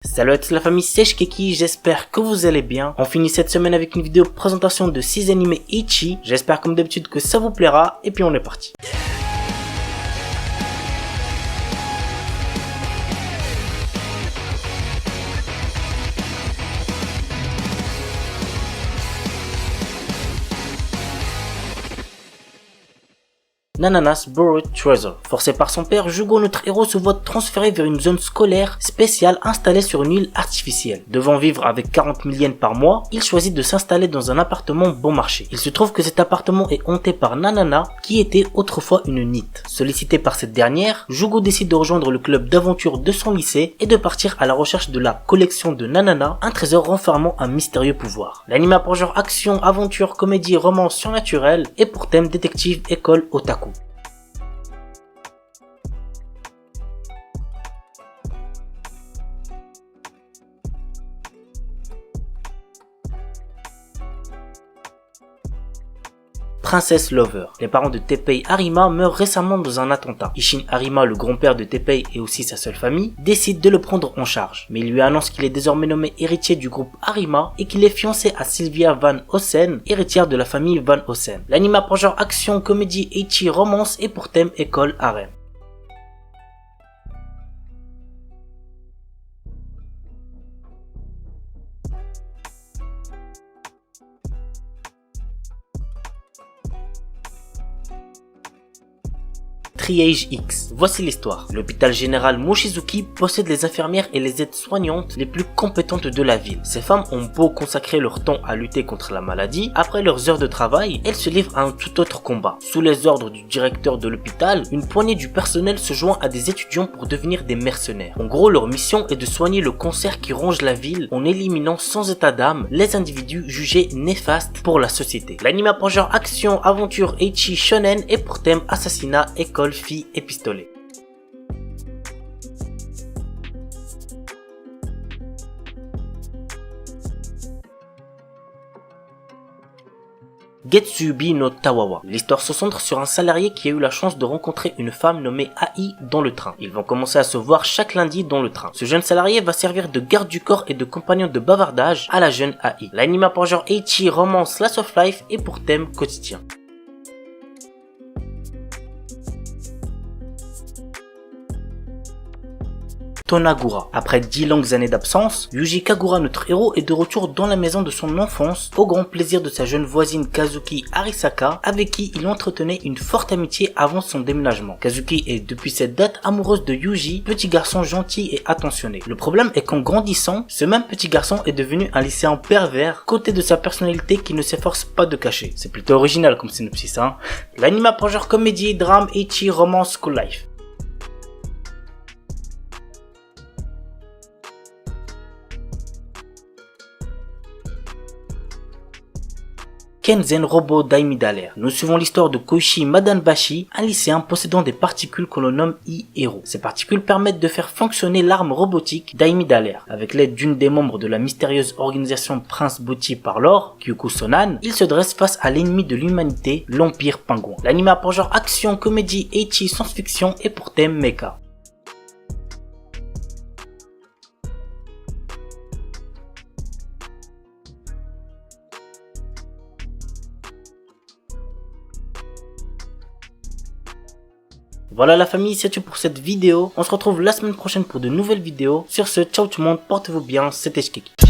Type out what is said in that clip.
Salut à toute la famille, c'est Shkeki, j'espère que vous allez bien. On finit cette semaine avec une vidéo présentation de 6 animés Ichi. J'espère comme d'habitude que ça vous plaira et puis on est parti. Nanana's Borrowed Treasure. Forcé par son père, Jugo, notre héros, se voit transféré vers une zone scolaire spéciale installée sur une île artificielle. Devant vivre avec 40 000 yens par mois, il choisit de s'installer dans un appartement bon marché. Il se trouve que cet appartement est hanté par Nanana, qui était autrefois une NEET. Sollicité par cette dernière, Jugo décide de rejoindre le club d'aventure de son lycée et de partir à la recherche de la collection de Nanana, un trésor renfermant un mystérieux pouvoir. L'anime a pour genre action, aventure, comédie, romance surnaturelle et pour thème détective, école, otaku. Princess Lover. Les parents de Teppei Harima meurent récemment dans un attentat. Ishin Harima, le grand-père de Teppei et aussi sa seule famille, décide de le prendre en charge. Mais il lui annonce qu'il est désormais nommé héritier du groupe Harima et qu'il est fiancé à Sylvia Van Ossen, héritière de la famille Van Ossen. L'anime a pour genre action, comédie, ecchi, romance et pour thème école, harem. Triage X. Voici l'histoire. L'hôpital général Mochizuki possède les infirmières et les aides-soignantes les plus compétentes de la ville. Ces femmes ont beau consacrer leur temps à lutter contre la maladie, après leurs heures de travail, elles se livrent à un tout autre combat. Sous les ordres du directeur de l'hôpital, une poignée du personnel se joint à des étudiants pour devenir des mercenaires. En gros, leur mission est de soigner le cancer qui ronge la ville en éliminant sans état d'âme les individus jugés néfastes pour la société. L'anime a pour genre action, aventure, ecchi, shonen et pour thème assassinat, école, filles et pistolet. Getsubi no Tawawa. L'histoire se centre sur un salarié qui a eu la chance de rencontrer une femme nommée Ai dans le train. Ils vont commencer à se voir chaque lundi dans le train. Ce jeune salarié va servir de garde du corps et de compagnon de bavardage à la jeune Ai. L'anime a pour genre ecchi, romance, slice of life et pour thème quotidien. Tonagura. Après 10 longues années d'absence, Yuji Kagura, notre héros, est de retour dans la maison de son enfance, au grand plaisir de sa jeune voisine Kazuki Arisaka, avec qui il entretenait une forte amitié avant son déménagement. Kazuki est depuis cette date amoureuse de Yuji, petit garçon gentil et attentionné. Le problème est qu'en grandissant, ce même petit garçon est devenu un lycéen pervers, côté de sa personnalité qui ne s'efforce pas de cacher. C'est plutôt original comme synopsis, hein. L'anime a pour genre comédie, drame, ecchi, romance, school life. Kenzen Robo Daimidalaire. Nous suivons l'histoire de Koichi Madanbashi, un lycéen possédant des particules que l'on nomme I-Hero. Ces particules permettent de faire fonctionner l'arme robotique Daimidalaire. Avec l'aide d'une des membres de la mystérieuse organisation Prince Bouti par l'or, Kyuko Sonan, il se dresse face à l'ennemi de l'humanité, l'Empire Pingouin. L'anime a pour genre action, comédie, ecchi, science-fiction et pour thème mecha. Voilà la famille, c'est tout pour cette vidéo. On se retrouve la semaine prochaine pour de nouvelles vidéos. Sur ce, ciao tout le monde, portez-vous bien, c'était Shkeki.